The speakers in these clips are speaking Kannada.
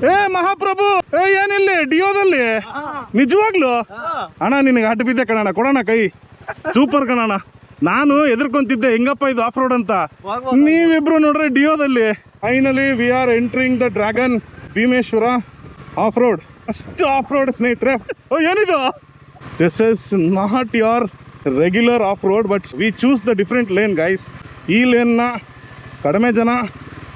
ಏ ಮಹಾಪ್ರಭು, ಏನಿಲ್ಲಿ ಡಿಯೋದಲ್ಲಿ ನಿಜವಾಗ್ಲು ಅಣ್ಣ ನಿನಗೆ ಅಡ್ಡ ಬಿದ್ದೆ ಕಣಣ್ಣ, ಕೊಡೋಣ ಕೈ. ಸೂಪರ್ ಕಣಣ್ಣ. ನಾನು ಎದುರ್ಕೊಂತಿದ್ದೆ ಹೆಂಗಪ್ಪ ಇದು ಆಫ್ ರೋಡ್ ಅಂತ, ನೀವಿಬ್ರು ನೋಡ್ರಿ ಡಿಯೋದಲ್ಲಿ. Finally we are entering the dragon Bhimeshwara off road. First off road ಸ್ನೇಹಿತರೆ. ಏನಿದು? This is not your regular off road, but we choose the different lane guys. ಈ ಲೇನ್ನ ಕಡಿಮೆ ಜನ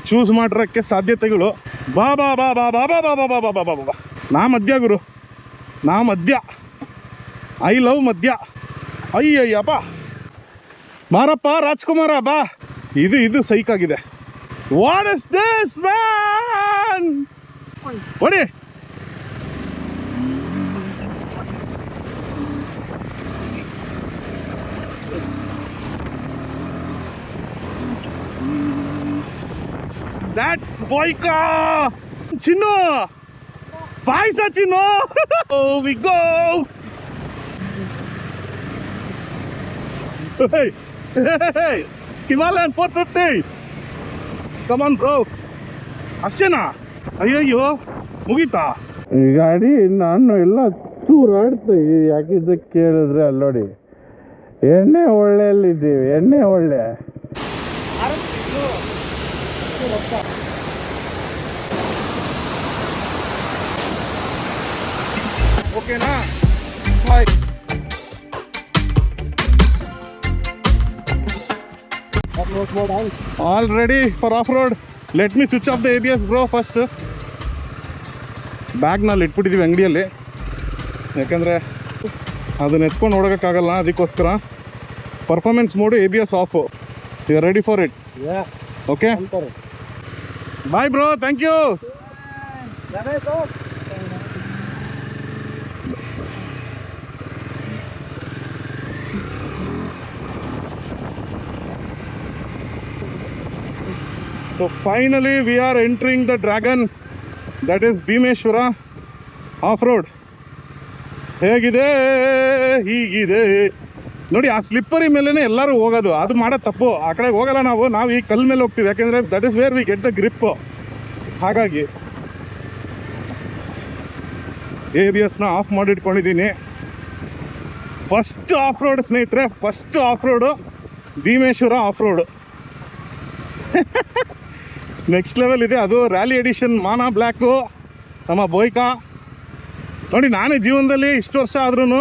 ಚೂಸ್ ಮಾಡಿರೋಕ್ಕೆ ಸಾಧ್ಯತೆಗಳು. ಬಾ ಬಾ ಬಾ ಬಾ ಬಾ ಬಾ ಬಾ ಬಾ ಬಾ ಬಾ ಬಾ ಬಾ. ನಾ ಮದ್ಯ ಗುರು, ನಾ ಮದ್ಯ. ಐ ಲವ್ ಮದ್ಯ. ಅಯ್ಯಯ್ಯಪ್ಪ, ಬಾರಪ್ಪ ರಾಜ್ಕುಮಾರ ಬಾ. ಇದು ಸೈಕ್ ಆಗಿದೆ. What is this man? ಹೊಡಿ. That's Boyka! Chino! Paisa Chino! Oh, we go! Hey! Hey! Himalayan 450! Come on, bro! ಅಷ್ಟೇನಾ? ಅಯ್ಯಯ್ಯೋ, ಮುಗೀತಾ? ಈ ಗಾಡಿ ನಾನು ಎಲ್ಲ ಚೂರಾಡ್ತಾ ಯಾಕಿದ್ದ ಕೇಳಿದ್ರೆ ಅಲ್ಲಿ ನೋಡಿ, ಎಣ್ಣೆ ಒಳ್ಳೆಯಲ್ಲಿದ್ದೀವಿ, ಎಣ್ಣೆ ಒಳ್ಳೆ. ಓಕೆನಾ? Bye. All ready for off road. Let me switch off the ABS bro first. ಬ್ಯಾಗ್ನಲ್ಲಿ ಇಟ್ಬಿಟ್ಟಿದ್ದೀವಿ ಅಂಗಡಿಯಲ್ಲಿ, ಯಾಕಂದರೆ ಅದನ್ನ ಎತ್ಕೊಂಡು ನೋಡೋಕ್ಕಾಗಲ್ಲ, ಅದಕ್ಕೋಸ್ಕರ performance mode ABS off. You are ready for it? Okay, bye bro, thank you. So finally we are entering the dragon, that is Bhimeshwara off-road. ಹೇಗಿದೆ? ಹೀಗಿದೆ ನೋಡಿ. ಆ ಸ್ಲಿಪ್ಪರಿ ಮೇಲೇ ಎಲ್ಲರೂ ಹೋಗೋದು, ಅದು ಮಾಡೋದು ತಪ್ಪು. ಆ ಕಡೆ ಹೋಗಲ್ಲ ನಾವು ಈ ಕಲ್ ಮೇಲೆ ಹೋಗ್ತೀವಿ, ಯಾಕೆಂದರೆ that is where we get the grip. ಹಾಗಾಗಿ ABSನ ಆಫ್ ಮಾಡಿಟ್ಕೊಂಡಿದ್ದೀನಿ. ಫಸ್ಟ್ ಆಫ್ ರೋಡ್ ಸ್ನೇಹಿತರೆ, first of road Bhimeshwara of road. Next level ಇದೆ. ಅದು ರ್ಯಾಲಿ ಎಡಿಷನ್ ಮಾನಾ ಬ್ಲ್ಯಾಕು, ನಮ್ಮ ಬೋಯ್ಕಾ. ನೋಡಿ, ನಾನೇ ಜೀವನದಲ್ಲಿ ಇಷ್ಟು ವರ್ಷ ಆದ್ರೂ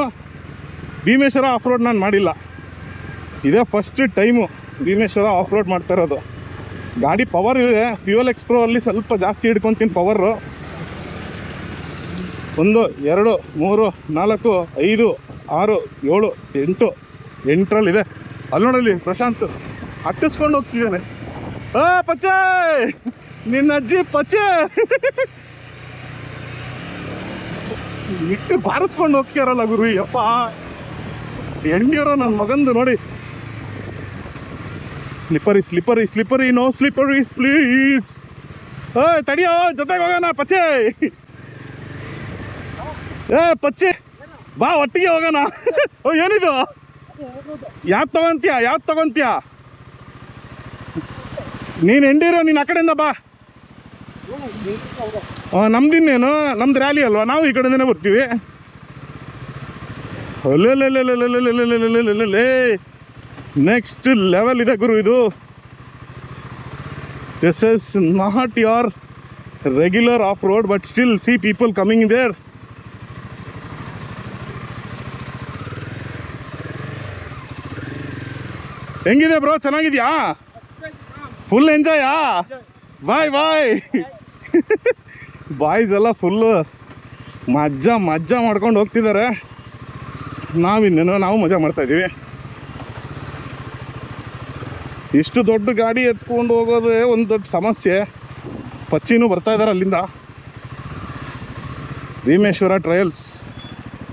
ಭೀಮೇಶ್ವರ ಆಫ್ ರೋಡ್ ನಾನು ಮಾಡಿಲ್ಲ. ಇದೇ first time Bhimeshwara off road ಮಾಡ್ತಾ ಇರೋದು. ಗಾಡಿ ಪವರ್ ಇದೆ. ಫ್ಯೂಯಲ್ ಎಕ್ಸ್ಪ್ರೋ ಅಲ್ಲಿ ಸ್ವಲ್ಪ ಜಾಸ್ತಿ ಹಿಡ್ಕೊತೀನಿ ಪವರು. 1 2 3 4 5 6 7 8 8ರಲ್ಲಿದೆ. ಅಲ್ಲಿ ನೋಡಲಿ ಪ್ರಶಾಂತ್ ಹಟ್ಟಿಸ್ಕೊಂಡು ಹೋಗ್ತಿದ್ದಾನೆ. ಪಚ್ಚೆ, ನಿನ್ನ ಅಜ್ಜಿ ಪಚ್ಚೆ ಇಟ್ಟು ಬಾರಿಸ್ಕೊಂಡು ಹೋಗ್ತಾರಲ್ಲ ಗುರು. ಯಪ್ಪ, ಎಂಡಿಯರೋ ನನ್ನ ಮಗಂದು ನೋಡಿ. Slippery slippery slippery, no slipperies please. ತಡಿಯೋ, ಜೊತೆಗೆ ಹೋಗೋಣ ಪಚ್ಚೆ. ಪಚ್ಚೆ ಬಾ, ಒಟ್ಟಿಗೆ ಹೋಗೋಣ. ಏನಿದು? ಯಾವ್ದು ತಗೊಂತೀಯ? ನೀನು ಎಂಡಿರೋ, ನೀನು ಆ ಕಡೆಯಿಂದ ಬಾ. ನಮ್ದಿನ್ನೇನು, ನಮ್ದು ರ್ಯಾಲಿ ಅಲ್ವಾ, ನಾವು ಈ ಕಡೆಯಿಂದನೇ ಬರ್ತೀವಿ. ನೆಕ್ಸ್ಟ್ ಲೆವೆಲ್ ಇದೆ ಗುರು ಇದು. This is not your regular off road, but still see people coming there. ಹೆಂಗಿದೆ ಬ್ರೋ? ಚೆನ್ನಾಗಿದ್ಯಾ? ಫುಲ್ ಎಂಜಾಯಾ? ಬಾಯ್ ಬಾಯ್ಸ್ ಎಲ್ಲ ಫುಲ್ಲು ಮಜ್ಜಾ ಮಾಡ್ಕೊಂಡು ಹೋಗ್ತಿದ್ದಾರೆ. ನಾವು ಮಜಾ ಮಾಡ್ತಾಯಿದ್ದೀವಿ. ಇಷ್ಟು ದೊಡ್ಡ ಗಾಡಿ ಎತ್ಕೊಂಡು ಹೋಗೋದೇ ಒಂದು ದೊಡ್ಡ ಸಮಸ್ಯೆ. ಪಚ್ಚಿನೂ ಬರ್ತಾ ಇದ್ದಾರೆ ಅಲ್ಲಿಂದ. Bhimeshwara trails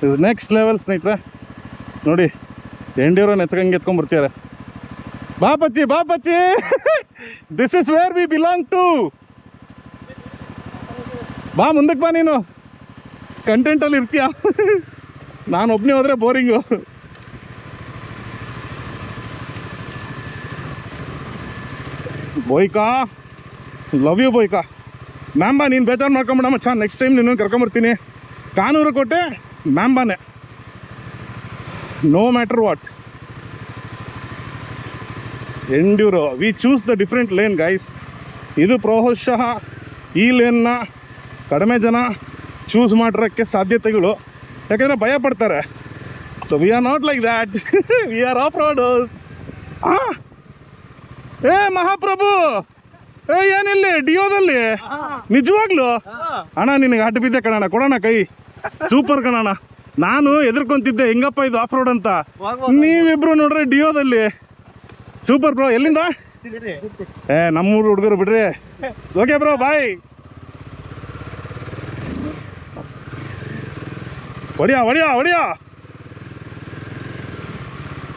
is next level ಸ್ನೇಹಿತರೆ. ನೋಡಿ, ಎಂಡಿಯವ್ರನ್ನ ಎತ್ಕೊಂಡ್ಬರ್ತಿದ್ದಾರೆ. ಬಾ Pacchi this is where we belong to. ಬಾ, ಮುಂದಕ್ಕೆ ಬಾ. ನೀನು ಕಂಟೆಂಟಲ್ಲಿ ಇರ್ತೀಯ, ನಾನು ಒಬ್ಬನೇ ಹೋದರೆ boring. Boyka, love you Boyka. Mamba ನೀನು ಬೇಜಾರು ಮಾಡ್ಕೊಂಬಿಡ ಮಚ್ಚ, ನೆಕ್ಸ್ಟ್ ಟೈಮ್ ನೀನು ಕರ್ಕೊಂಬರ್ತೀನಿ. ಕಾನೂರು ಕೋಟೆ ಮ್ಯಾಂಬಾನೆ, no matter what. Enduro, we choose the different lane guys. ಇದು ಬಹುಶಃ ಈ ಲೇನ್ನ ಕಡಿಮೆ ಜನ ಚೂಸ್ ಮಾಡಿರೋಕ್ಕೆ ಸಾಧ್ಯತೆಗಳು, ಯಾಕಂದರೆ ಭಯ ಪಡ್ತಾರೆ. So we are not like that, we are off roaders. ಏ ಮಹಾಪ್ರಭು, ಏನಿಲ್ಲಿ ಡಿಯೋದಲ್ಲಿ ನಿಜವಾಗ್ಲು ಅಣ್ಣ ನಿನಗೆ ಅಡ್ಡ ಬಿದ್ದೆ ಕಣಣ್ಣ, ಕೊಡೋಣ ಕೈ. ಸೂಪರ್ ಕಣಣ್ಣ, ನಾನು ಎದುರ್ಕೊಂತಿದ್ದೆ ಹೆಂಗಪ್ಪ ಇದು ಆಫ್ ರೋಡ್ ಅಂತ. ನೀವಿಬ್ರು ನೋಡ್ರಿ ಡಿಯೋದಲ್ಲಿ ಸೂಪರ್ ಬ್ರೋ. ಎಲ್ಲಿಂದ? ನಮ್ಮೂರು ಹುಡುಗರು ಬಿಡ್ರಿ. ಓಕೆ ಬ್ರೋ, ಬಾಯ್. ಹೊಡಿಯಾ ಹೊಡಿಯಾ ಹೊಡಿಯಾ.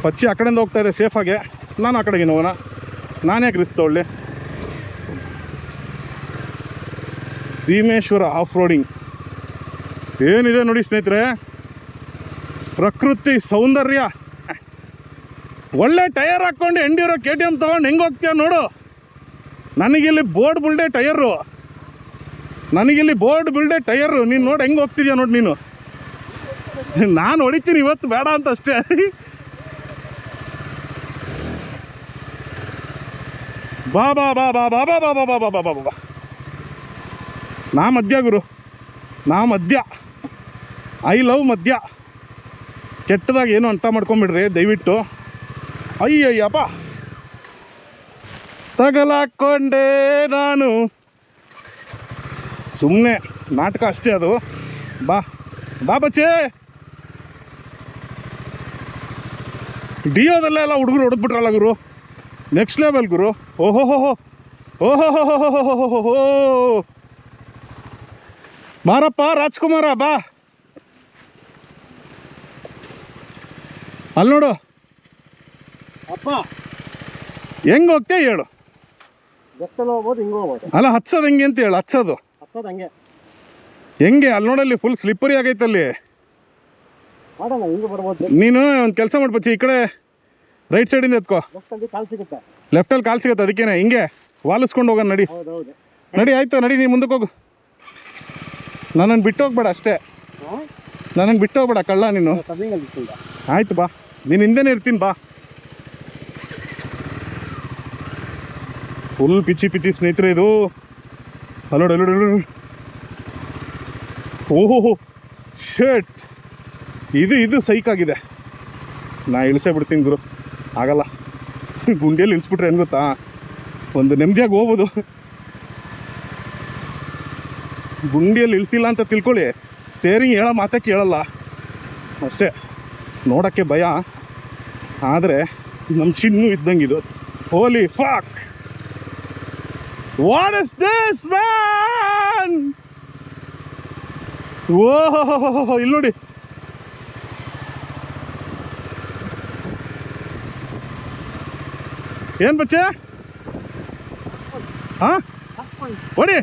ಪಚ್ಚಿ ಆ ಕಡೆಯಿಂದ ಹೋಗ್ತಾ ಇದೆ ಸೇಫಾಗೆ, ನಾನು ಆ ಕಡೆಗೆ ಹೋಗೋಣ. ನಾನೇ ರಿಸ್ಕ್ ತಗೊಳ್ಳಿ. ಭೀಮೇಶ್ವರ ಆಫ್ ರೋಡಿಂಗ್ ಏನಿದೆ ನೋಡಿ ಸ್ನೇಹಿತರೆ, ಪ್ರಕೃತಿ ಸೌಂದರ್ಯ. ಒಳ್ಳೆ ಟೈರ್ ಹಾಕ್ಕೊಂಡು ಎಂಡ್ಯೂರೋ KTM ತೊಗೊಂಡು ಹೆಂಗೆ ಹೋಗ್ತೀಯ ನೋಡು. ನನಗಿಲ್ಲಿ ಬೋರ್ಡ್ ಬಿಲ್ಡೆ ಟೈರು, ನನಗಿಲ್ಲಿ ಬೋರ್ಡ್ ಬಿಲ್ಡೆ ಟೈರು. ನೀನು ನೋಡಿ ಹೆಂಗೆ ಹೋಗ್ತಿದ್ಯಾ ನೋಡಿ ನೀನು. ನಾನು ಹೊಡಿತೀನಿ ಇವತ್ತು, ಬೇಡ ಅಂತ ಅಷ್ಟೇ. ಬಾ ಬಾ ಬಾ ಬಾ ಬಾ ಬಾ ಬಾ ಬಾ ಬಾ ಬಾ ಬಾ ಬಾ. ನಾ ಮದ್ಯ ಗುರು, ನಾ ಮದ್ಯ. ಐ ಲವ್ ಮದ್ಯ. ಕೆಟ್ಟದಾಗ ಏನು ಅಂತ ಮಾಡ್ಕೊಂಬಿಡ್ರಿ ದಯವಿಟ್ಟು. ಅಯ್ಯಯ್ಯಪ್ಪ, ತಗಲಾಕೊಂಡೆ ನಾನು. ಸುಮ್ಮನೆ ನಾಟಕ ಅಷ್ಟೇ ಅದು. ಬಾ ಬಾ ಬಚ್ಚೆ. ಡಿಯೋದಲ್ಲೆಲ್ಲ ಹುಡುಗರು ಹೊಡೆದ್ಬಿಟ್ರಲ್ಲ ಗುರು, ನೆಕ್ಸ್ಟ್ ಲೆವೆಲ್ ಗುರು. ಓಹೋ ಹೋ ಹೋ ಓಹೋ ಹೋ ಹೋ. ಬಾರಪ್ಪ ರಾಜ್ಕುಮಾರ ಬಾ. ಅಲ್ಲಿ ನೋಡು ಅಪ್ಪ, ಹೆಂಗ್ ಹೋಗ್ತೇ ಹೇಳು. ಹೋಗ್ಬೋದು, ಹಿಂಗೆ ಹೋಗ್ಬೋದು. ಅಲ್ಲ ಹತ್ಸೋದು ಹೆಂಗೆ ಅಂತ ಹೇಳು. ಹತ್ಸೋದು ಹಂಗೆ ಹೆಂಗೆ ಅಲ್ಲಿ ನೋಡಲ್ಲಿ ಫುಲ್ ಸ್ಲಿಪ್ಪರಿ ಆಗೈತಲ್ಲಿ. ಮಾಡೋಣ, ಹಿಂಗೆ ಬರ್ಬೋದು. ನೀನು ಒಂದು ಕೆಲಸ ಮಾಡ್ಬಚ್ಚಿ, ಈ ಕಡೆ ರೈಟ್ ಸೈಡಿಂದ ಎತ್ಕೋ. ಲೆಫ್ಟಲ್ಲಿ ಕಾಲು ಸಿಗುತ್ತೆ. ಲೆಫ್ಟಲ್ಲಿ ಕಾಲು ಸಿಗುತ್ತೆ, ಅದಕ್ಕೇನೆ ಹಿಂಗೆ ವಾಲಿಸ್ಕೊಂಡು ಹೋಗೋಣ. ನಡಿ ಹೌದೌದು, ನಡಿ, ಆಯ್ತು ನಡಿ. ನೀನು ಮುಂದಕ್ಕೆ ಹೋಗು, ನನ್ನನ್ನು ಬಿಟ್ಟು ಹೋಗ್ಬೇಡ ಅಷ್ಟೇ. ನನ್ನನ್ನು ಬಿಟ್ಟು ಹೋಗ್ಬೇಡ ಕಳ್ಳ ನೀನು. ಆಯ್ತು ಬಾ, ನೀನು ಹಿಂದೆನೇ ಇರ್ತೀನಿ ಬಾ. ಫುಲ್ ಪಿಚ್ಚಿ ಪಿಚ್ಚಿ ಸ್ನೇಹಿತರೆ ಇದು. ಅಲ್ಲೋಡು ಅಲ್ಲೋಡು. ಓಹೋ ಶೇಟ್, ಇದು ಸೈಕಾಗಿದೆ. ನಾ ಇಳಿಸೇ ಬಿಡ್ತೀನಿ ಗುರು, ಆಗಲ್ಲ. ಗುಂಡಿಯಲ್ಲಿ ಇಳಿಸ್ಬಿಟ್ರೆ ಏನು ಗೊತ್ತಾ, ಒಂದು ನೆಮ್ಮದಿಯಾಗಿ ಹೋಗ್ಬೋದು. ಗುಂಡಿಯಲ್ಲಿ ಇಳಿಸಿಲ್ಲ ಅಂತ ತಿಳ್ಕೊಳ್ಳಿ, ಸ್ಟೇರಿಂಗ್ ಹೇಳೋ ಮಾತೇ ಕೇಳಲ್ಲ ಅಷ್ಟೇ. ನೋಡೋಕ್ಕೆ ಭಯ, ಆದರೆ ನಮ್ಮ ಚಿನ್ನು ಇದ್ದಂಗಿದು. ಹೋಲಿ ಫಾಕ್, ವಾಟ್ ಇಸ್ ದಿಸ್ ಮ್ಯಾನ್. ಓಹೋ, ಇಲ್ಲಿ ನೋಡಿ. ಏನು ಬಚ್ಚೆ? ಹಾಂ ಹೊಡಿ.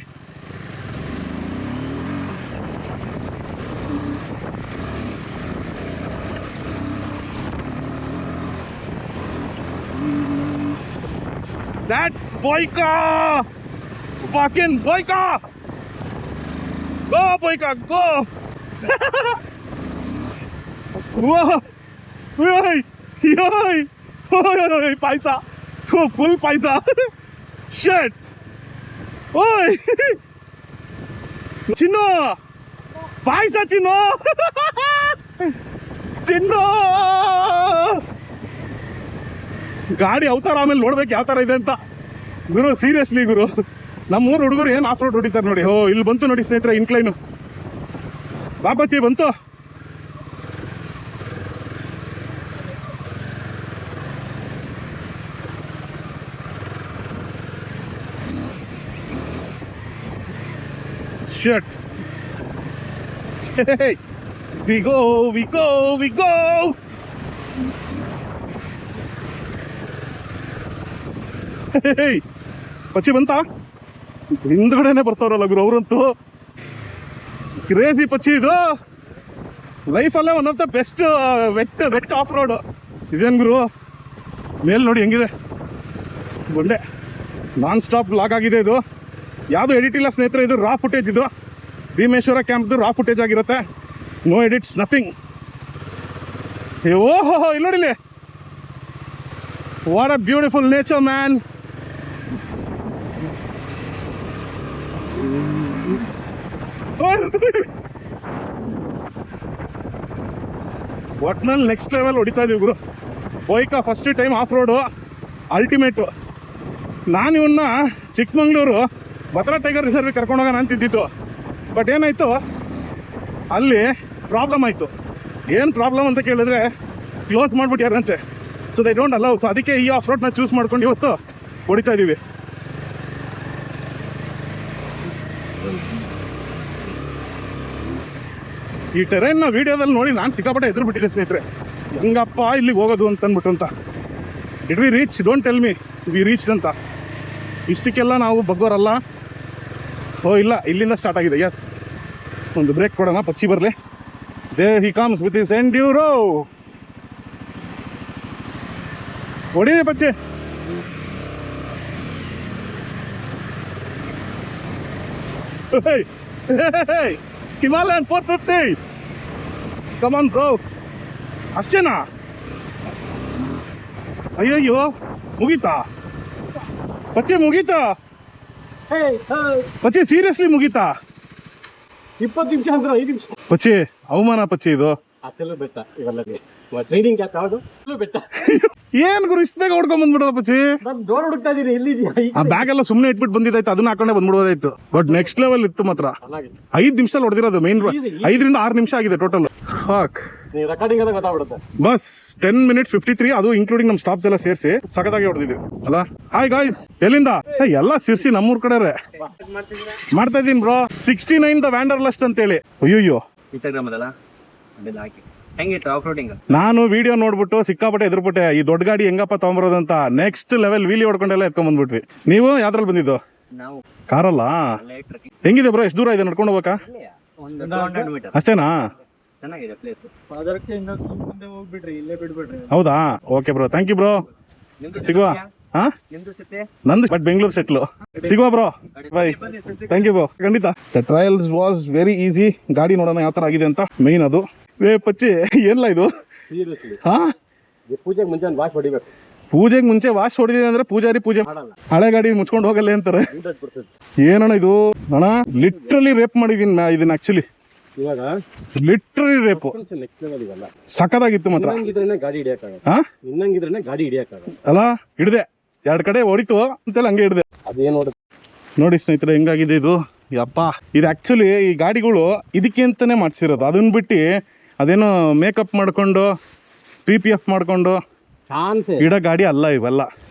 That's Boyka! Fucking Boyka! Go Boyka, go! Whoa! Yoy! Yoy! Yoy! Paisa! Oh, full paisa! Shit! Oi! Chinno! Paisa Chinno! Chinno! ಗಾಡಿ ಅವತಾರ ಆಮೇಲೆ ನೋಡ್ಬೇಕು ಯಾವ ಥರ ಇದೆ ಅಂತ ಗುರು. ಸೀರಿಯಸ್ಲಿ ಗುರು, ನಮ್ಮೂರು ಹುಡುಗರು ಏನು ಆಫ್ ರೋಡ್ ಹೊಡಿತಾರೆ ನೋಡಿ. ಓ ಇಲ್ಲಿ ಬಂತು ನೋಡಿ ಸ್ನೇಹಿತರೆ ಇನ್ಕ್ಲೈನು. ಬಾಬಾಚಿ ಬಂತು. Shut. We go we go we go. Pacchi ಬಂತ, ಹಿಂದ್ಗಡೆನೆ ಬರ್ತಾವ್ರಲ್ಲ ಗುರು ಅವರಂತೂ. ಕ್ರೇಜಿ ಪಚ್ಚಿ ಇದು. ಲೈಫಲ್ಲೇ one of the best wet off road ಇದೇನು ಗುರು. ಮೇಲ್ ನೋಡಿ ಹೆಂಗಿದೆ, ಬಂಡೆ ನಾನ್ ಸ್ಟಾಪ್ ಲಾಗ್ ಆಗಿದೆ ಇದು. ಯಾವುದು ಎಡಿಟ್ ಇಲ್ಲ ಸ್ನೇಹಿತರೆ, ಇದು ರಾ ಫುಟೇಜ್. ಇದು ಭೀಮೇಶ್ವರ ಕ್ಯಾಂಪ್ದು ರಾ ಫುಟೇಜ್ ಆಗಿರುತ್ತೆ, ನೋ ಎಡಿಟ್ಸ್, ನಥಿಂಗ್. ಓಹೋ ಇಲ್ಲಿ ನೋಡಿಲಿ, what a beautiful nature man. ಒಟ್ನಲ್ಲಿ ನೆಕ್ಸ್ಟ್ ಲೆವೆಲ್ ಹೊಡಿತಾ ಇದೀವಿ ಗುರು. ಬೈಕ first time off road ultimate. ನಾನು ಇವನ್ನ ಚಿಕ್ಕಮಂಗ್ಳೂರು ಭದ್ರಾ ಟೈಗರ್ ರಿಸರ್ವಿಗೆ ಕರ್ಕೊಂಡೋಗೋಣ ಅಂತಿದ್ದಿತ್ತು. ಬಟ್ ಏನಾಯಿತು, ಅಲ್ಲಿ ಪ್ರಾಬ್ಲಮ್ ಆಯಿತು. ಏನು ಪ್ರಾಬ್ಲಮ್ ಅಂತ ಕೇಳಿದ್ರೆ ಕ್ಲೋಸ್ ಮಾಡಿಬಿಟ್ಯಾರಂತೆ. So they don't allow. So ಅದಕ್ಕೆ ಈ ಆಫ್ ರೋಡ್ನ ಚೂಸ್ ಮಾಡ್ಕೊಂಡು ಇವತ್ತು ಹೊಡಿತಾ ಇದ್ದೀವಿ. ಈ ಟೆರೈನ್ನ ವೀಡಿಯೋದಲ್ಲಿ ನೋಡಿ ನಾನು ಸಿಕ್ಕಾಪಟ್ಟೆ ಎದುರು ಬಿಟ್ಟಿದ್ದೆ ಸ್ನೇಹಿತರೆ, ಹೆಂಗಪ್ಪ ಇಲ್ಲಿಗೆ ಹೋಗೋದು ಅಂತ ಅಂದ್ಬಿಟ್ಟು ಅಂತ. Did we reach? Don't tell me V reached ಅಂತ. ಇಷ್ಟಕ್ಕೆಲ್ಲ ನಾವು ಬಗ್ಗೋರಲ್ಲ. ಓ ಇಲ್ಲ, ಇಲ್ಲಿಂದ ಸ್ಟಾರ್ಟ್ ಆಗಿದೆ. ಎಸ್, ಒಂದು ಬ್ರೇಕ್ ಕೊಡೋಣ, ಪಕ್ಷಿ ಬರಲಿ. There he comes with his enduro. ಹೊಡಿರಿ ಪಚ್ಚಿ. ಹಿಮಾಲಯನ್ 450. Come on bro. ಅಷ್ಟೇನಾ? ಅಯ್ಯಯ್ಯೋ, ಮುಗೀತಾ ಪಚ್ಚಿ? ಮುಗೀತಾ ಪಚ್ಚಿ? ಸೀರಿಯಸ್ಲಿ ಮುಗೀತಾ? 20 ನಿಮಿಷ ಅಂದ್ರೆ 5 ನಿಮಿಷ. ಪಚ್ಚಿ ಅವಮಾನ ಪಚ್ಚಿ ಇದು. ಅಸಲು ಬೆಟ್ಟ ಇವೆಲ್ಲ ಟ್ರೈನಿಂಗ್ ಕ್ಯಾಪ್ ಯಾವುದು ಬೆಟ್ಟ. ಏನ್ ಗುರು ಇಷ್ಟ ಬೇಗ ಹೊಡ್ಕೊಂಡ್ ಬಂದ್ಬಿಡೋದು ಪಚ್ಚಿ? ನಾನು ಡೋರ್ ಹುಡುಕ್ತಾ ಇದೀನಿ, ಎಲ್ಲಿದ್ಯಾ? ಆ ಬ್ಯಾಗ್ ಎಲ್ಲ ಸುಮ್ಮನೆ ಇಟ್ಬಿಟ್ಟು ಬಂದಿದ್ದಾಯ್ತು, ಅದನ್ನ ಹಾಕೊಂಡೆ ಬಂದ್ಬಿಡೋದಾಯ್ತು. ಬಟ್ ನೆಕ್ಸ್ಟ್ ಲೆವೆಲ್ ಇತ್ತು ಮಾತ್ರ. 5 ನಿಮಿಷದಲ್ಲಿ ಹೊಡೆದಿರೋದು. ಮೈನ್ 5 ರಿಂದ 6 ನಿಮಿಷ ಆಗಿದೆ ಟೋಟಲ್. ರೆಕಾರ್ಡಿಂಗ್ ಎಲ್ಲ ಗೊತ್ತಾಗ್ಬಿಡುತ್ತೆ. ಬಸ್ 10 ಮಿನಿಟ್ಸ್ 53, ಅದು ಇನ್ಕ್ಲೂಡಿಂಗ್ ನಮ್ ಸ್ಟಾಪ್ಸ್ ಎಲ್ಲ ಸೇರಿಸಿ ಸಖತ್ತಾಗಿ ಹೊಡೆದಿದ್ವಿ ಅಲ್ಲ. ಹಾಯ್ ಗಾಯ್ಸ್, ಎಲ್ಲಿಂದ? ಎಲ್ಲ ಸೇರಿಸಿ ನಮ್ಮೂರ್ ಕಡೆ ಮಾಡ್ತಾ ಇದೀನಿ ಬ್ರೋ. 69 ದ ವ್ಯಾಂಡರ್ಲಸ್ಟ್ ಅಂತೇಳಿ. ಅಯ್ಯೋ, ಇನ್ಸ್ಟಾಗ್ರಾಮ್ ಅದಲ್ಲ ಅದೆಲ್ಲ ಹಾಕಿ. ಹೆಂಗಿತ್ತು ಆಫ್ ರೋಡಿಂಗ್? ನಾನು ವಿಡಿಯೋ ನೋಡ್ಬಿಟ್ಟು ಸಿಕ್ಕಾಪಟ್ಟೆ ಎದುರ್ಬಿಟ್ಟೆ, ಈ ದೊಡ್ಡ ಗಾಡಿ ಹೆಂಗಪ್ಪ ತಗೊಂಬರೋದಂತ. ನೆಕ್ಸ್ಟ್ ಲೆವೆಲ್ ವೀಲಿ ಹೊಡ್ಕೊಂಡೆಲ್ಲ ಎತ್ಕೊಂಡ್ ಬಂದ್ಬಿಟ್ವಿ. ನೀವು ಯಾವ್ದ್ರಲ್ಲಿ ಬಂದಿದ್ದು? ನಾವು ಕಾರಲ್ಲ. ಟ್ರೆಕ್ಕಿಂಗ್ ಹೆಂಗಿದೆ ಬ್ರೋ? ಎಷ್ಟು ದೂರ ಇದೆ ನಡ್ಕೊಂಡು ಹೋಗ್ಬೇಕಾ? ಒಂದು 200 ಮೀಟರ್ ಅಷ್ಟೇನಾ? ಚೆನ್ನಾಗಿದೆ ಪ್ಲೇಸ್. ಅದಕ್ಕೆ ಮುಂದೆ ಹೋಗ್ಬಿಡ್ರಿ, ಇಲ್ಲೇ ಬಿಡ್ಬಿಡ್ರಿ. ಹೌದಾ? Okay bro, thank you bro. ನಿಮ್ದು ಸಿಗುವ? ಹಾ, ನಿಮ್ದು ಸಿತ್ತೆ ನಂದು ಬಟ್ ಬೆಂಗಳೂರು ಸೆಟ್ಲು. ಸಿಗುವ bro, bye. Thank you bro, ಖಂಡಿತ. The trails was very easy. ಗಾಡಿ ನೋಡೋಣ ಯಾವ ತರ ಆಗಿದೆ ಅಂತ, ಮೇನ್ ಅದು. ಪಚ್ಚಿ ಏನಿಲ್ಲ ಇದು? ಸೀರಿಯಸ್ಲಿ ಹಾ, ಪೂಜೆಗೆ ಮುಂಚೆ ಒಂದು ವಾಶ್ ಹೊಡಿಬೇಕು. ಪೂಜೆಗೆ ಮುಂಚೆ ವಾಶ್ ಹೊಡಿದಿದೆ ಅಂದ್ರೆ ಪೂಜಾರಿ ಪೂಜೆ ಮಾಡಲ್ಲ, ಹಳೆ ಗಾಡಿ ಮುಚ್ಕೊಂಡು ಹೋಗಲ್ಲ ಅಂತಾರೆ. 100%. ಏನಣ್ಣ ಇದು? ಅಣ್ಣ ಲಿಟ್ರಲಿ ರೇಪ್ ಮಾಡಿದೀನಿ ಇದನ್ನ. ಆಕ್ಚುಲಿ ಇವಾಗ ಲಿಟ್ರಲಿ ರೇಪು. ನೆಕ್ಸ್ಟ್ ಲೆವೆಲ್ ಇವೆಲ್ಲ. ಸಖತ್ತಾಗಿತ್ತು ಮಾತ್ರ. ಇನ್ನಂಗಿದ್ರೇನೆ ಗಾಡಿ ಹಿಡಿಯಕ್ಕಾಗಲ್ಲ. ಹಾ, ಇನ್ನಂಗಿದ್ರೇನೆ ಗಾಡಿ ಹಿಡಿಯಕ್ಕಾಗಲ್ಲ ಅಲ್ಲ. ಹಿಡ್ದೆ 2 ಕಡೆ ಹೊಡಿತು ಅಂತೇಳಿ ಹಂಗೆ ಹಿಡ್ದೆ. ಅದೇನು ನೋಡಿ ಸ್ನೇಹಿತರೆ ಹೆಂಗಾಗಿದೆ ಇದು. ಯಪ್ಪ, ಇದು ಆಕ್ಚುಲಿ ಈ ಗಾಡಿಗಳು ಇದಕ್ಕೆ ಅಂತಾನೆ ಮಾಡ್ಸಿರೋದು. ಅದನ್ನ ಬಿಟ್ಟು ಅದೇನೋ ಮೇಕಪ್ ಮಾಡ್ಕೊಂಡು PPF ಮಾಡ್ಕೊಂಡು ಚಾನ್ಸೇ ಇಡೋ ಗಾಡಿ ಅಲ್ಲ ಇವೆಲ್ಲ.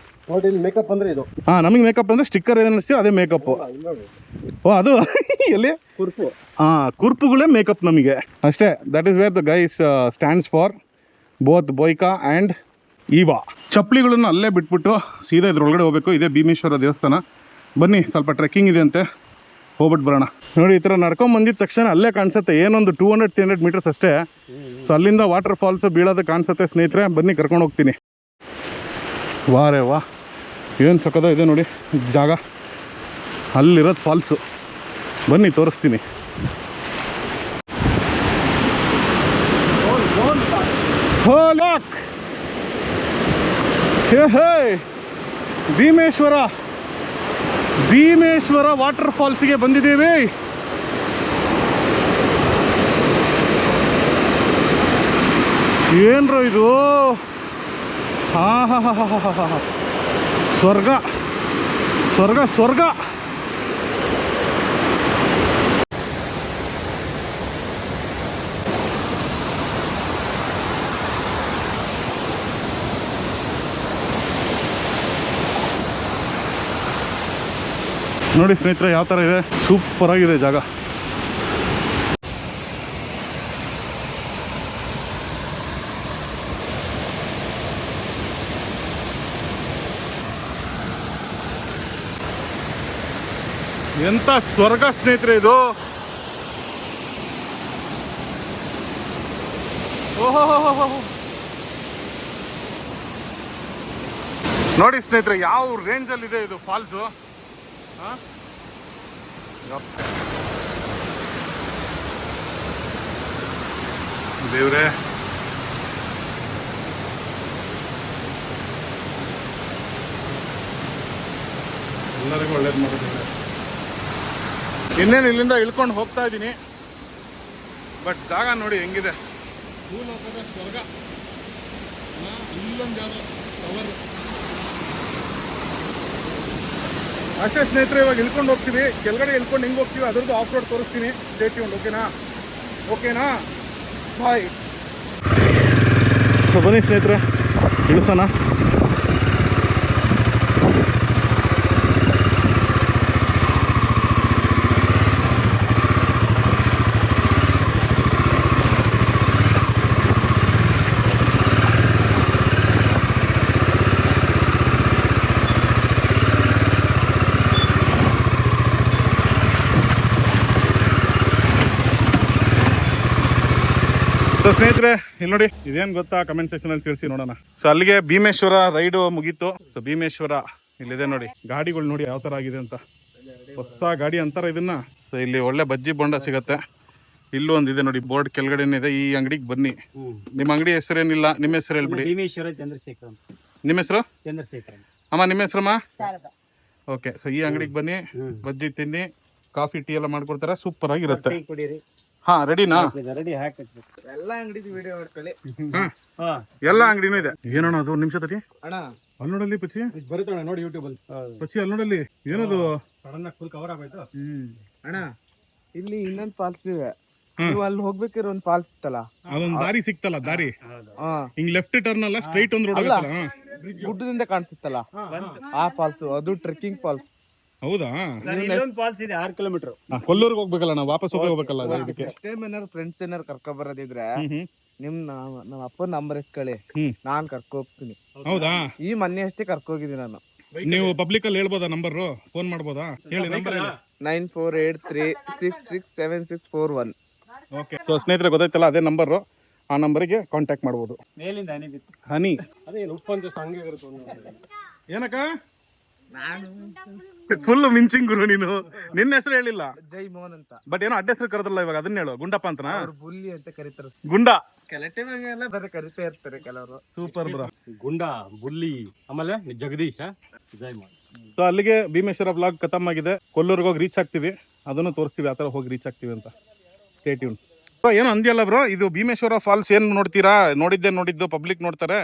ನೋಡಿ, ಮೇಕಪ್ ಅಂದ್ರೆ ಇದು. ಹಾ, ನಮಗೆ ಮೇಕಪ್ ಅಂದ್ರೆ ಸ್ಟಿಕ್ಕರ್ ಏನ್ ಅನಿಸ್ತೀವಿ ಅದೇ ಮೇಕಪ್. ಓ ಅದು ಎಲ್ಲಿ? ಕುರ್ಪು. ಹಾ, ಕುರ್ಪುಗಳೇ ಮೇಕಪ್ ನಮಗೆ ಅಷ್ಟೇ. That is where the guys stands for both Boyka and Eva. ಚಪ್ಪಲಿಗಳನ್ನ ಅಲ್ಲೇ ಬಿಟ್ಬಿಟ್ಟು ಸೀದಾ ಇದ್ರೊಳಗಡೆ ಹೋಗ್ಬೇಕು. ಇದೇ ಭೀಮೇಶ್ವರ ದೇವಸ್ಥಾನ. ಬನ್ನಿ, ಸ್ವಲ್ಪ ಟ್ರೆಕ್ಕಿಂಗ್ ಇದೆ ಅಂತೆ, ಹೋಗ್ಬಿಟ್ಟು ಬರೋಣ. ನೋಡಿ, ಈ ಥರ ನಡ್ಕೊಂಡ್ ಬಂದಿದ ತಕ್ಷಣ ಅಲ್ಲೇ ಕಾಣಿಸುತ್ತೆ ಏನೊಂದು 200-300 ಮೀಟರ್ಸ್ ಅಷ್ಟೇ. ಸೊ ಅಲ್ಲಿಂದ ವಾಟರ್ ಫಾಲ್ಸ್ ಬೀಳೋದು ಕಾಣಿಸುತ್ತೆ ಸ್ನೇಹಿತರೆ. ಬನ್ನಿ, ಕರ್ಕೊಂಡು ಹೋಗ್ತೀನಿ. ವಾ ರೇ ವಾ, ಏನು ಸಕ್ಕದ ಇದೆ ನೋಡಿ ಜಾಗ. ಅಲ್ಲಿರೋದು ಫಾಲ್ಸು. ಬನ್ನಿ ತೋರಿಸ್ತೀನಿ. ಲಾಕ್ ಹೇ ಭೀಮೇಶ್ವರ ವಾಟರ್ ಫಾಲ್ಸ್ಗೆ ಬಂದಿದ್ದೀವಿ. ಏನ್ರೋ ಇದು? ಹಾ ಹಾ ಹಾ ಹಾ ಹಾ ಹಾ, ಸ್ವರ್ಗ ಸ್ವರ್ಗ ಸ್ವರ್ಗ. ನೋಡಿ ಸ್ನೇಹಿತರೆ ಯಾವ ಥರ ಇದೆ, ಸೂಪರ್ ಆಗಿದೆ ಜಾಗ. ಎಂತ ಸ್ವರ್ಗ ಸ್ನೇಹಿತರೆ ಇದು. ಓಹೋ, ನೋಡಿ ಸ್ನೇಹಿತರೆ ಯಾವ ರೇಂಜಲ್ಲಿದೆ ಇದು ಫಾಲ್ಸು. ದೇವ್ರೆ ಎಲ್ಲರಿಗೂ ಒಳ್ಳೇದು ಮಾಡಿದ್ದೇವೆ. ಇನ್ನೇನು ಇಲ್ಲಿಂದ ಇಳ್ಕೊಂಡು ಹೋಗ್ತಾ ಇದ್ದೀನಿ. ಬಟ್ ಜಾಗ ನೋಡಿ ಹೆಂಗಿದೆ, ಭೂಲೋಕದ ಸ್ವರ್ಗ. ಇಲ್ಲೊಂದು ಯಾವ್ದೋ ಟವರ್. ಅಷ್ಟೇ ಸ್ನೇಹಿತರೆ, ಇವಾಗ ಇಳ್ಕೊಂಡು ಹೋಗ್ತೀವಿ. ಕೆಳಗಡೆ ಇಳ್ಕೊಂಡು ಹೆಂಗೆ ಹೋಗ್ತೀವಿ ಅದ್ರದ್ದು ಆಫ್ ರೋಡ್ ತೋರಿಸ್ತೀನಿ. Stay tuned. ಓಕೆನಾ ಬಾಯ್. ಸೊ ಬನ್ನಿ ಸ್ನೇಹಿತರೆ, ಇಳಿಸೋಣ. ಸೊ ಸ್ನೇಹಿತರೆ, ಇಲ್ಲಿ ನೋಡಿ, ಇದೇನು ಗೊತ್ತಾ, ಕಮೆಂಟ್ ಸೆಕ್ಷನ್ ಅಲ್ಲಿ ತಿಳಿಸಿ ನೋಡೋಣ. ಸೊ ಅಲ್ಲಿಗೆ ಭೀಮೇಶ್ವರ ರೈಡು ಮುಗೀತು. ಸೊ ಭೀಮೇಶ್ವರ ಇಲ್ಲಿದೆ ನೋಡಿ, ಗಾಡಿಗಳು ನೋಡಿ ಯಾವ ತರ ಆಗಿದೆ ಅಂತ. ಹೊಸ ಗಾಡಿ ಅಂತಾರ ಇದನ್ನ. ಸೊ ಇಲ್ಲಿ ಒಳ್ಳೆ ಬಜ್ಜಿ ಬೋಂಡ ಸಿಗತ್ತೆ. ಇಲ್ಲೂ ಒಂದಿದೆ ನೋಡಿ, ಬೋರ್ಡ್ ಕೆಳಗಡೆನೇ ಇದೆ. ಈ ಅಂಗಡಿಗೆ ಬನ್ನಿ. ನಿಮ್ಮ ಅಂಗಡಿ ಹೆಸರೇನಿಲ್ಲ, ನಿಮ್ಮ ಹೆಸರು ಹೇಳ್ಬಿಡಿ. ಭೀಮೇಶ್ವರ ಚಂದ್ರಶೇಖರ್. ನಿಮ್ಮ ಹೆಸರು? ಚಂದ್ರಶೇಖರ್. ಅಮ್ಮ ನಿಮ್ಮ ಹೆಸರಮ್ಮ? ಓಕೆ. ಸೊ ಈ ಅಂಗಡಿಗೆ ಬನ್ನಿ, ಬಜ್ಜಿ ತಿನ್ನಿ, ಕಾಫಿ ಟೀ ಎಲ್ಲ ಮಾಡ್ಕೊಡ್ತಾರೆ. ಸೂಪರ್ ಆಗಿರುತ್ತೆ. ಕುಡೀರಿ. ಹಾ, ರೆಡಿನಾ? ರೆಡಿ ಹಾಕಿ. ಎಲ್ಲ ಅಂಗಡಿದು ವಿಡಿಯೋ ಮಾಡ್ಕೊಳ್ಳಿ. ಎಲ್ಲ ಅಂಗಡಿನೂ ಇದೆ. ಏನಣ್ಣ ಅದು? ನಿಮಿಷ ತಡಿ ಅಣ್ಣ, ಅಲ್ಲಿ ನೋಡಲ್ಲಿ ಪಚ್ಚಿ ಬರುತ್ತಣ್ಣ, ನೋಡಿ ಯೂಟ್ಯೂಬ್ ಅಲ್ಲಿ. ಪಚ್ಚಿ ಅಲ್ಲಿ ನೋಡಲ್ಲಿ ಏನದು? ಸಡನ್ ಫುಲ್ ಕವರ್ ಆಗೋಯ್ತು. ಅಣ್ಣ ಇಲ್ಲಿ ಇನ್ನೊಂದ್ ಫಾಲ್ಸ್ ಇದೆ. ನೀವು ಅಲ್ಲಿ ಹೋಗ್ಬೇಕಿರೋ ಒಂದ್ ಫಾಲ್ಸ್ ಇತ್ತಲ್ಲ, ಅದೊಂದ್ ದಾರಿ ಸಿಕ್ತಲ್ಲ, ದಾರಿ ಹಿಂಗ್ ಲೆಫ್ಟ್ ಟರ್ನ್ ಅಲ್ಲ, ಸ್ಟ್ರೈಟ್ ಒಂದ್ ರೋಡ್ ಆಗತ್ತಲ್ಲ, ಗುಡ್ಡದಿಂದ ಕಾಣಿಸುತ್ತಲ್ಲ ಆ ಫಾಲ್ಸ್. ಅದು ಟ್ರೆಕ್ಕಿಂಗ್ ಫಾಲ್ಸ್. ಹೌದಾ? ಇನ್ನೊಂದು ಫಾಲ್ಸ್ ಇದೆ 6 ಕಿಲೋಮೀಟರ್. ಕೊಲ್ಲೂರ್ಗೆ ಹೋಗ್ಬೇಕಲ್ಲ ನಾವು, ವಾಪಸ್ ಹೋಗ್ಬೇಕಲ್ಲ ಇದಕ್ಕೆ. ನೆಕ್ಸ್ಟ್ ಟೈಮ್ ಏನಾರು ಫ್ರೆಂಡ್ಸ್ ಏನಾರು ಕರ್ಕೊ ಬರೋದಿದ್ರೆ ನಮ್ಮ ಅಪ್ಪನ ನಂಬರ್ ಇಸ್ಕೊಳ್ಳಿ, ನಾನ್ ಕರ್ಕೊ ಹೋಗ್ತೀನಿ. ಹೌದಾ? ಈ ಮೊನ್ನೆ ಅಷ್ಟೇ ಕರ್ಕೋಗಿದ್ದೀನಿ ನಾನು. ನೀವು ಪಬ್ಲಿಕ್ ಅಲ್ಲಿ ಹೇಳ್ಬೋದಾ ನಂಬರ್? ಫೋನ್ ಮಾಡ್ಬೋದಾ? ಹೇಳಿ ನಂಬರ್. 9483667641. ಓಕೆ. ಸೊ ಸ್ನೇಹಿತರೆ, ಗೊತ್ತಾಯ್ತಲ್ಲ, ಅದೇ ನಂಬರ್. ಆ ನಂಬರಿಗೆ ಕಾಂಟ್ಯಾಕ್ಟ್ ಮಾಡ್ಬೋದು. ಮೇಲಿಂದ ಹನಿ ಬಿತ್ತು. ಹನಿ ಅದೇ ಉಪ್ಪು ಅಂತ ಸಂಗೆ ಇರುತ್ತೆ. ಏನಕ್ಕ ಫುಲ್ ಮಿಂಚಿಂಗ್ ಗುರು ನೀನು. ನಿನ್ನ ಹೆಸರು ಹೇಳಿಲ್ಲ. ಜೈ ಮೋಹನ್ ಅಂತ. ಬಟ್ ಏನೋ ಅಡ್ಡ ಹೆಸರು ಕರೆದಲ್ಲ ಇವಾಗ, ಅದನ್ನ ಹೇಳು. ಗುಂಡಪ್ಪ ಅಂತನಾ? ಅವ್ರು ಬುಲ್ಲಿ ಅಂತ ಕರೀತಾರೆ. ಗುಂಡ ಕೆಲಟೆ ಮಂಗೆಲ್ಲ ಬರೀ ಕರಿತಾ ಇರ್ತಾರೆ ಕೆಲವರು. Super bro. ಗುಂಡ, ಬುಲ್ಲಿ, ಆಮೇಲೆ ಜಗದೀಶ, ಜೈ ಮೋಹನ್. ಸೊ ಅಲ್ಲಿಗೆ ಭೀಮೇಶ್ವರ ಬ್ಲಾಗ್ ಖತಮ್ ಆಗಿದೆ. ಕೊಲ್ಲೂರ್ಗೆ ಹೋಗಿ ರೀಚ್ ಆಗ್ತೀವಿ, ಅದನ್ನು ತೋರಿಸ್ತೀವಿ, ಆ ಥರ ಹೋಗಿ ರೀಚ್ ಆಗ್ತೀವಿ ಅಂತ. Stay tune. ಏನೋ ಅಂದ್ಯಲ್ಲ ಬ್ರೋ, ಇದು ಭೀಮೇಶ್ವರ ಫಾಲ್ಸ್ ಏನ್ ನೋಡ್ತೀರಾ? ನೋಡಿದ್ದು ಪಬ್ಲಿಕ್ ನೋಡ್ತಾರೆ.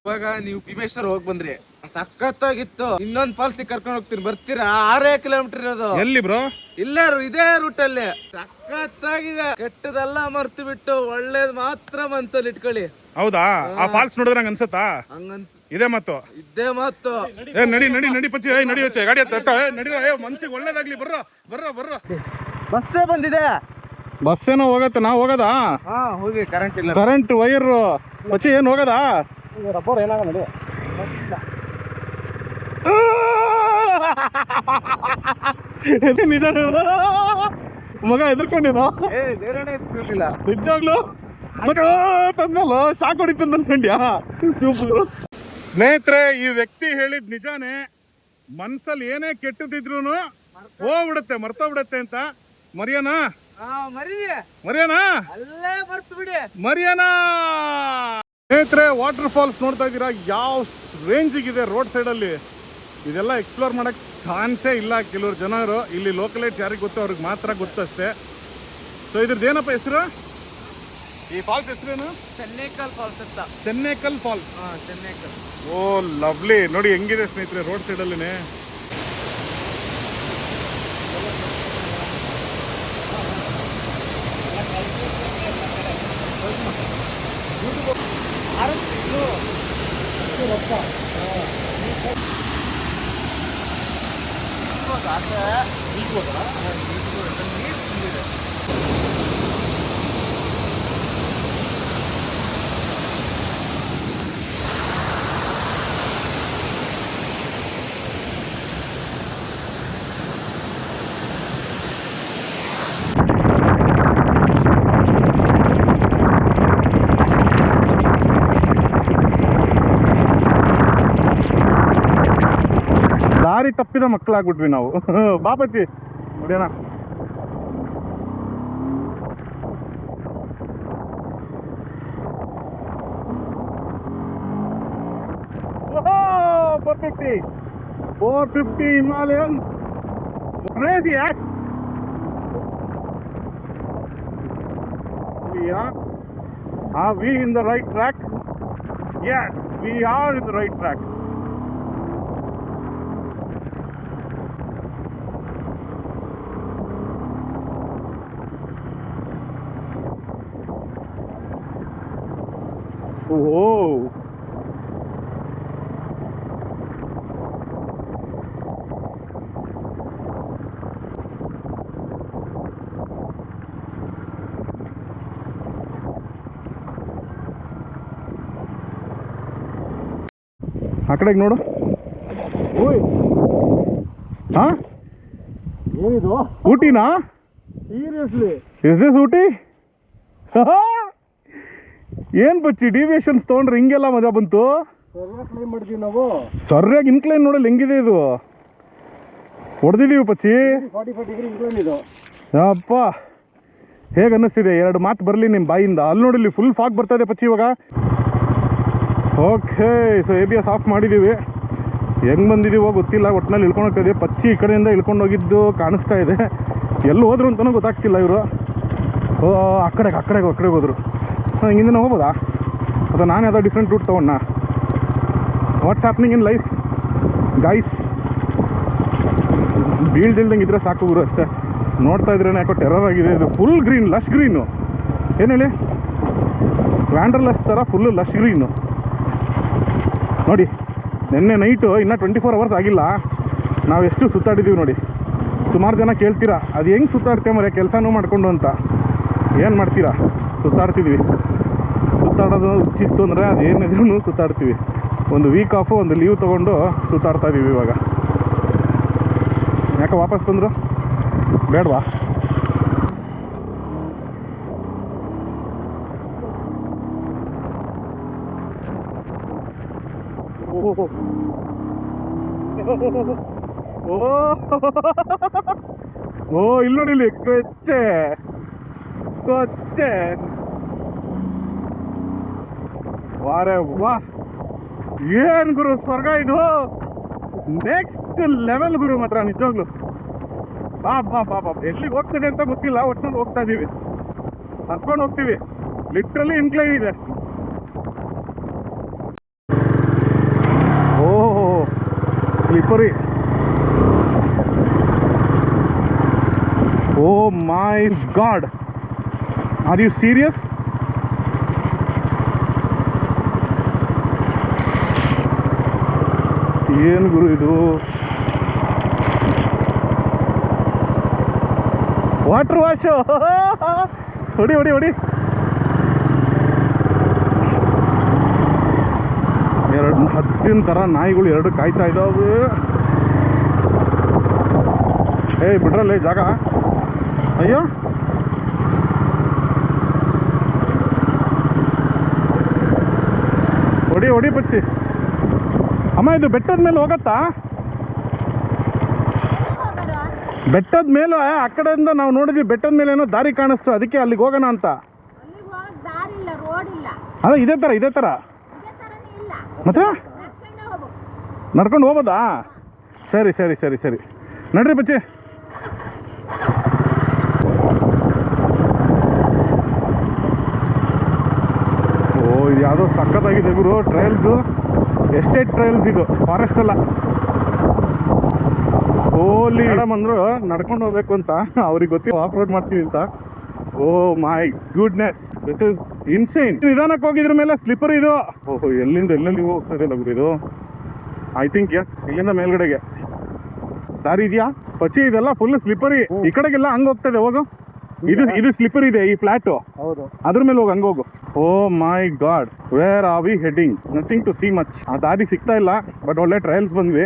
ಇವಾಗ ನೀವು ಭೀಮೇಶ್ವರ ಹೋಗಿ ಬಂದ್ರಿ, ಸಖತ್ತಾಗಿತ್ತು. ಇನ್ನೊಂದ್ ಫಾಲ್ಸ್ ಕರ್ಕೊಂಡು ಹೋಗ್ತೀನಿ, ಬರ್ತೀರಾ? 6 ಕಿಲೋಮೀಟರ್ ಇರೋದು. ಎಲ್ಲಿ ಬ್ರೋ? ಇಲ್ಲೇ ಇದೇ ರೂಟ್ ಅಲ್ಲಿ. ಸಖತ್ತಾಗಿದೆ. ಕೆಟ್ಟದೆಲ್ಲ ಮರ್ತು ಬಿಟ್ಟು ಒಳ್ಳೇದ್ ಮಾತ್ರ ಮನ್ಸಲ್ಲಿ ಇಟ್ಕೊಳ್ಳಿ. ಹೌದಾ? ಆ ಫಾಲ್ಸ್ ನೋಡಿದ್ರೆ ಹಂಗ ಅನ್ಸತ್ತಾ? ಹಂಗನ್ಸ್ ಇದೇ ಮಾತು. ಇದೇ ಮಾತು. ನಡಿ ಪಚ್ಚಿ, ನಡಿ ವಚ್ಚೆ, ಗಾಡಿ ನಡಿ. ಮನ್ಸಿಗೆ ಒಳ್ಳೇದಾಗ್ಲಿ. ಬರ್ರ ಬಸ್ಸೇ ಬಂದಿದೆ. ಬಸ್ ಏನೋ ಹೋಗತ್ತೆ, ನಾವು ಹೋಗದಾ? ಹೋಗಿ. ಕರೆಂಟ್ ಇಲ್ಲ. ಕರೆಂಟ್ ವೈರ್ ವಚ್ಚಿ ಏನ್ ಹೋಗದಾ? ರಬ್ಬರ್ ಏನಾಗ ನೋಡಿ. ಮಗ ಎದ್ರಕೊಂಡಿನೋ? ನಿಜವಾಗ್ಲು ಮಗ ತಂದಲ್ಲ, ಶಾಕ್ ಹೊಡಿತ ಅನ್ಕೊಂಡ್ಯಾ? ಸೂಪರ್. ಸ್ನೇಹಿತರೆ, ಈ ವ್ಯಕ್ತಿ ಹೇಳಿದ್ ನಿಜಾನೇ. ಮನ್ಸಲ್ಲಿ ಏನೇ ಕೆಟ್ಟದಿದ್ರು ಹೋಗ್ಬಿಡುತ್ತೆ, ಮರ್ತೋಗ್ಬಿಡತ್ತೆ ಅಂತ. ಮರಿಯಾನಾ? ಅಲ್ಲೇ ಬರ್ತು ಬಿಡಿ. ಮರಿಯಾನಾ? ಸ್ನೇಹಿತರೆ, ವಾಟರ್ ಫಾಲ್ಸ್ ನೋಡ್ತಾ ಇದ್ದೀರಾ ಯಾವ ರೇಂಜಿಗಿದೆ ರೋಡ್ ಸೈಡಲ್ಲಿ. ಇದೆಲ್ಲ ಎಕ್ಸ್ಪ್ಲೋರ್ ಮಾಡಕ್ ಚಾನ್ಸೇ ಇಲ್ಲ. ಕೆಲವರು ಜನರು ಇಲ್ಲಿ ಲೋಕಲೈಟ್ಸ್ ಯಾರಿಗೆ ಗೊತ್ತು ಅವ್ರಿಗೆ ಮಾತ್ರ ಗೊತ್ತಷ್ಟೇ. ಸೊ ಇದ್ರದ್ದು ಏನಪ್ಪ ಹೆಸರು? ಈ ಫಾಲ್ಸ್ ಹೆಸರೇನು? ಚೆನ್ನೈಕಲ್ ಫಾಲ್ಸ್ ಅಂತ. Chennaikal falls. Chennaikal. Oh lovely. ನೋಡಿ ಹೆಂಗಿದೆ ಸ್ನೇಹಿತರೆ ರೋಡ್ ಸೈಡಲ್ಲಿನೇ. ದಾರಿ ತಪ್ಪಿದ ಮಕ್ಕಳಾಗ್ಬಿಟ್ವಿ ನಾವು. ಬಾಪಚ್ಚಿ ನೋಡ್ಯಾನ. 450 Himalayan. Crazy, eh? Are we in the right track? Yes, we are in the right track. Whoa. ಆ ಕಡೆಗೆ ನೋಡು. ಹಾ, ಏನಿದು ಊಟಿನಾ? Seriously is this Ooty? ಏನ್ ಬಚ್ಚಿ ಡಿವಿಯೇಷನ್ಸ್ ತೊಗೊಂಡ್ರೆ ಹಿಂಗೆಲ್ಲ ಮಜಾ ಬಂತು. ಸರಿಯಾಗಿ ಕ್ಲೈಮ್ ಮಾಡಿದೀವಿ ನಾವು. ಸರಿಯಾಗಿ ಇನ್ಕ್ಲೈನ್ ನೋಡಲ್ಲ ಹೆಂಗಿದೆ ಇದು. ಹೊಡೆದಿದ್ದೀವಿ ಪಚ್ಚಿ. 45 ಡಿಗ್ರಿ ಇನ್ಕ್ಲೈನ್ ಇದು. ಅಪ್ಪ ಹೇಗೆ ಅನ್ನಿಸ್ತಿದೆ? ಎರಡು ಮಾತು ಬರಲಿ ನಿಮ್ಮ ಬಾಯಿಂದ. ಅಲ್ಲಿ ನೋಡಿಲ್ಲಿ ಫುಲ್ ಫಾಗ್ ಬರ್ತಾ ಇದೆ ಪಚ್ಚಿ ಇವಾಗ. ಓಕೆ, ಸೊ ABS ಆಫ್ ಮಾಡಿದ್ದೀವಿ. ಹೆಂಗೆ ಬಂದಿದ್ದೀವೋ ಗೊತ್ತಿಲ್ಲ, ಒಟ್ಟಿನಲ್ಲಿ ಇಳ್ಕೊಂಡು ಹೋಗ್ತಾಯಿದೆ. ಪಚ್ಚಿ ಈ ಕಡೆಯಿಂದ ಇಳ್ಕೊಂಡು ಹೋಗಿದ್ದು ಕಾಣಿಸ್ತಾ ಇದೆ. ಎಲ್ಲಿ ಹೋದ್ರು ಅಂತಲೂ ಗೊತ್ತಾಗ್ತಿಲ್ಲ ಇವರು. ಆ ಕಡೆಗೆ ಹೋದ್ರು. ಹಿಂಗಿಂದ ಹೋಗ್ಬೋದಾ ಅಥವಾ ನಾನು ಯಾವುದೋ ಡಿಫ್ರೆಂಟ್ ರೂಟ್ ತೊಗೊಂಡ? What's happening in life guys? ಬೀಳ್ದಿಲ್ದಂಗೆ ಇದ್ರೆ ಸಾಕು ಗುರು, ಅಷ್ಟೇ. ನೋಡ್ತಾ ಇದ್ರೇ ಯಾಕೋ ಟೆರರ್ ಆಗಿದೆ. ಇದು ಫುಲ್ ಗ್ರೀನ್, ಲಶ್ ಗ್ರೀನು. ಏನು ಹೇಳಿ, ವ್ಯಾಂಡರ್ ಲಶ್ ಥರ ಫುಲ್ಲು ಲಶ್ ಗ್ರೀನು ನೋಡಿ. ನಿನ್ನೆ ನೈಟು ಇನ್ನೂ 24 hours ಆಗಿಲ್ಲ, ನಾವು ಎಷ್ಟು ಸುತ್ತಾಡಿದ್ದೀವಿ ನೋಡಿ. ಸುಮಾರು ಜನ ಕೇಳ್ತೀರಾ ಅದು ಹೆಂಗೆ ಸುತ್ತಾಡ್ತೇವೆ ಮರೆ ಕೆಲಸನೂ ಮಾಡಿಕೊಂಡು ಅಂತ. ಏನು ಮಾಡ್ತೀರಾ, ಸುತ್ತಾಡ್ತಿದ್ವಿ. ಸುತ್ತಾಡೋದು ಹುಚ್ಚಿತ್ತು ಅಂದರೆ ಅದೇನಿದ್ರೂ ಸುತ್ತಾಡ್ತೀವಿ. ಒಂದು ವೀಕ್ ಆಫು, ಒಂದು ಲೀವ್ ತೊಗೊಂಡು ಸುತ್ತಾಡ್ತಾ ಇದ್ದೀವಿ ಇವಾಗ. ಯಾಕೆ ವಾಪಸ್ ಬಂದರು? ಬೇಡವಾ? ಓ ಇಲ್ಲಿ ನೋಡಿ, ಇಲ್ಲಿ ಕೊಚ್ಚೆ ವಾರೆ ವಾ. ಏನ್ ಗುರು ಸ್ವರ್ಗ ಇದು, ನೆಕ್ಸ್ಟ್ ಲೆವೆಲ್ ಗುರು ಮಾತ್ರ ನಿಜವಾಗ್ಲು. ಬಾ ಎಲ್ಲಿಗೆ ಹೋಗ್ತದೆ ಅಂತ ಗೊತ್ತಿಲ್ಲ, ಒಟ್ಟಿನಲ್ಲಿ ಹೋಗ್ತಾ ಇದೀವಿ, ಹತ್ಕೊಂಡು ಹೋಗ್ತೀವಿ. ಲಿಟ್ರಲಿ ಇನ್ಕ್ಲೈನ್ ಇದೆ. ಓಹೋ slippery. Oh my god, are you serious? ಏನು ಗುರು ಇದು, ವಾಟರ್ ವಾಶು. ಹೊಡಿ 10 ಥರ ನಾಯಿಗಳು 2 ಕಾಯ್ತಾ ಇದ್ದಾವೆ. ಬಿಡ್ರಲ್ಲೇ ಜಾಗ. ಅಯ್ಯೋ ಹೊಡಿ ಪಚ್ಚಿ. ಅಮ್ಮ ಇದು ಬೆಟ್ಟದ ಮೇಲೆ ಹೋಗತ್ತಾ? ಬೆಟ್ಟದ ಮೇಲೆ ಆ ಕಡೆಯಿಂದ ನಾವು ನೋಡಿದ್ವಿ. ಬೆಟ್ಟದ ಮೇಲೆ ಏನೋ ದಾರಿ ಕಾಣಿಸ್ತು, ಅದಕ್ಕೆ ಅಲ್ಲಿಗೆ ಹೋಗೋಣ ಅಂತ. ಅದೇ ಇದೇ ಥರ ಮತ್ತೆ ನಡ್ಕೊಂಡು ಹೋಗ್ಬೋದಾ? ಸರಿ ನಡ್ರಿ ಬಚ್ಚಿ. ಓ ಇದು ಯಾವುದೋ ಸಖತ್ತಾಗಿದೆ ಗುರು ಟ್ರಯಲ್ಸು. ಎಸ್ಟೇಟ್ ಟ್ರಯಲ್ಸ್ ಇದು, ಫಾರೆಸ್ಟ್ ಅಲ್ಲ. ಓಲಿ ಮೇಡಮ್ ಅಂದರು ನಡ್ಕೊಂಡು ಹೋಗ್ಬೇಕು ಅಂತ, ಅವ್ರಿಗೆ ಗೊತ್ತಿಲ್ಲ ಆಫ್ ರೋಡ್ ಮಾಡ್ತೀವಿ ಅಂತ. Oh my goodness, this is insane. ನಿಧಾನಕ್ಕೆ ಹೋಗಿದ್ರ ಮೇಲೆ ಸ್ಲಿಪ್ಪರ್ ಇದು. ಓಹೋ ಎಲ್ಲೆಲ್ಲಿ ಹೋಗ್ತಾ ಇದೆಯಲ್ಲ ಗುರು ಇದು. ಐ ಥಿಂಕ್ ಎಸ್, ಇಲ್ಲಿಂದ ಮೇಲ್ಗಡೆಗೆ ದಾರಿ ಇದೆಯಾ ಪಚ್ಚಿ? ಇದೆಲ್ಲ ಫುಲ್ ಸ್ಲಿಪ್ಪರಿ. ಈ ಕಡೆಗೆಲ್ಲ ಹಂಗೆ ಹೋಗ್ತದೆ. ಹೋಗು, ಇದು ಸ್ಲಿಪ್ಪರ್ ಇದೆ, ಈ ಫ್ಲಾಟು. ಹೌದು, ಅದ್ರ ಮೇಲೆ ಹೋಗಿ ಹಂಗೋಗು. Oh my god, where are we heading? Nothing to see much. ಆ ದಾರಿ ಸಿಗ್ತಾ ಇಲ್ಲ, ಬಟ್ ಒಳ್ಳೆ ಟ್ರಯಲ್ಸ್ ಬಂದ್ವಿ.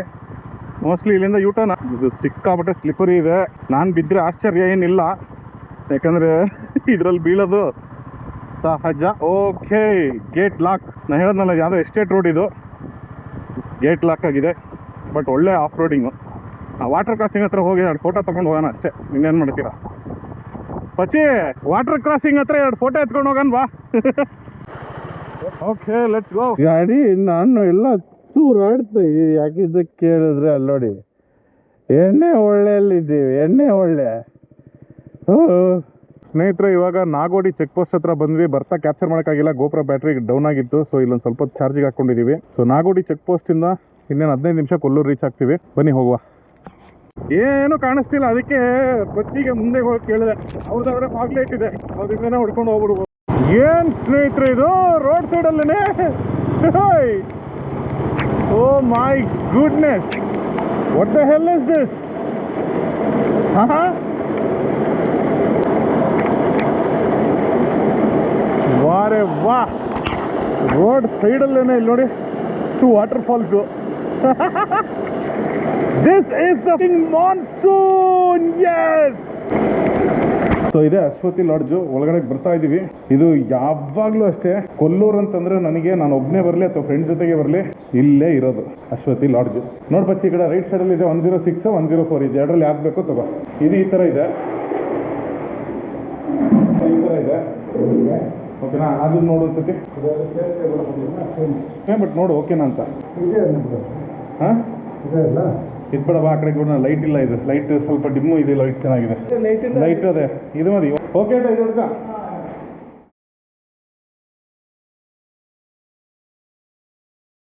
ಮೋಸ್ಟ್ಲಿ ಇಲ್ಲಿಂದ ಯೂಟರ್ನ್. ಇದು ಸಿಕ್ಕಾಪಟ್ಟೆ ಸ್ಲಿಪ್ಪರಿ ಇದೆ. ನಾನು ಬಿದ್ದರೆ ಆಶ್ಚರ್ಯ ಏನಿಲ್ಲ, ಯಾಕಂದರೆ ಇದರಲ್ಲಿ ಬೀಳೋದು ಸಹಜ. Okay, gate lock. ನಾನು ಹೇಳೋದ್ನಲ್ಲ, ಯಾವುದೋ ಎಸ್ಟೇಟ್ ರೋಡ್ ಇದು, ಗೇಟ್ ಲಾಕ್ ಆಗಿದೆ. ಬಟ್ ಒಳ್ಳೆ ಆಫ್ ರೋಡಿಂಗು. ವಾಟರ್ ಕ್ರಾಸಿಂಗ್ ಹತ್ರ ಹೋಗಿ 2 ಫೋಟೋ ತೊಗೊಂಡು ಹೋಗೋಣ ಅಷ್ಟೇ. ಇನ್ನೇನು ಮಾಡ್ತೀರಾ ಪಚ್ಚಿ? ವಾಟರ್ ಕ್ರಾಸಿಂಗ್ ಹತ್ರ 2 ಫೋಟೋ ಎತ್ಕೊಂಡು ಹೋಗೋಣ ಬಾ. Okay let's go. ಗಾಡಿ ನಾನು ಎಲ್ಲ ಆಡ್ತಾ ಯಾಕೆ ಇದಕ್ಕೆ ಕೇಳಿದ್ರೆ ಅಲ್ಲಿ ನೋಡಿ ಎಣ್ಣೆ ಒಳ್ಳೆಯಲ್ಲಿದ್ದೀವಿ, ಎಣ್ಣೆ ಒಳ್ಳೆ. ಸ್ನೇಹಿತರೆ, ಇವಾಗ ನಾಗೋಡಿ ಚೆಕ್ ಪೋಸ್ಟ್ ಹತ್ರ ಬಂದ್ವಿ. ಬರ್ತಾ ಕ್ಯಾಪ್ಚರ್ ಮಾಡೋಕ್ಕಾಗಿಲ್ಲ, ಗೋಪುರ ಬ್ಯಾಟ್ರಿ ಡೌನ್ ಆಗಿತ್ತು. ಸೊ ಇಲ್ಲೊಂದು ಸ್ವಲ್ಪ ಚಾರ್ಜಿಗೆ ಹಾಕೊಂಡಿದ್ದೀವಿ. ಸೊ ನಾಗೋಡಿ ಚೆಕ್ ಪೋಸ್ಟಿಂದ ಇನ್ನೇನು 15 ನಿಮಿಷ ಕೊಲ್ಲೂರು ರೀಚ್ ಆಗ್ತೀವಿ. ಬನ್ನಿ ಹೋಗುವ. ಏನು ಕಾಣಿಸ್ತಿಲ್ಲ, ಅದಕ್ಕೆ ಬಚ್ಚಿಗೆ ಮುಂದೆ ಹೋಗಿ ಕೇಳಿದೆ. ಅವ್ರದ್ದಾದ್ರೆ ಫಾಗ್ಲೈಟ್ ಇದೆ, ಅವ್ರಿಂದನೇ ಹೊಡ್ಕೊಂಡು ಹೋಗ್ಬಿಡ್ಬೋದು. ಏನ್ ಸ್ನೇಹಿತರೆ ಇದು ರೋಡ್ ಸೈಡಲ್ಲೇ? Oh my goodness, what the hell is this? ವಾರೆ ವಾ, ರೋಡ್ ಸೈಡಲ್ಲೇನೆ ಇಲ್ಲಿ ನೋಡಿ 2 water falls. This is the monsoon. Yes. So ಇದೆ ಅಶ್ವತಿ ಲಾಡ್ಜು. ಒಳಗಡೆ ಬರ್ತಾ ಇದ್ದೀವಿ. ಇದು ಯಾವಾಗಲೂ ಅಷ್ಟೇ, ಕೊಲ್ಲೂರು ಅಂತಂದ್ರೆ ನನಗೆ ನಾನು ಒಬ್ಬನೇ ಬರಲಿ ಅಥವಾ ಫ್ರೆಂಡ್ ಜೊತೆಗೆ ಬರಲಿ, ಇಲ್ಲೇ ಇರೋದು ಅಶ್ವತಿ ಲಾಡ್ಜು. ನೋಡಿ ಬಚ್ಚಿ, ಈ ಕಡೆ ರೈಟ್ ಸೈಡಲ್ಲಿ ಇದೆ 106, 104 ಇದೆ. ಎರಡರಲ್ಲಿ ಯಾಕೆ ಬೇಕೋ ತಗೋ. ಇದು ಈ ಥರ ಇದೆ, ಈ ಥರ ಇದೆ. ಓಕೆನಾ? ಅದನ್ನ ನೋಡು ಅನ್ಸತಿ. ಬಟ್ ನೋಡು ಓಕೆನಾ ಅಂತ. ಹಾಂ ಇದು ಬೇಡ ಬಾ, ಆ ಕಡೆ ಕೂಡ ಲೈಟ್ ಇಲ್ಲ. ಇದು ಲೈಟ್ ಸ್ವಲ್ಪ ಡಿಮ್ಮು ಇದೆ, ಲೈಟ್ ಚೆನ್ನಾಗಿದೆ. ಲೈಟ್ ಅದೇ ಇದು ಮದಿ. ಓಕೆ ಇದು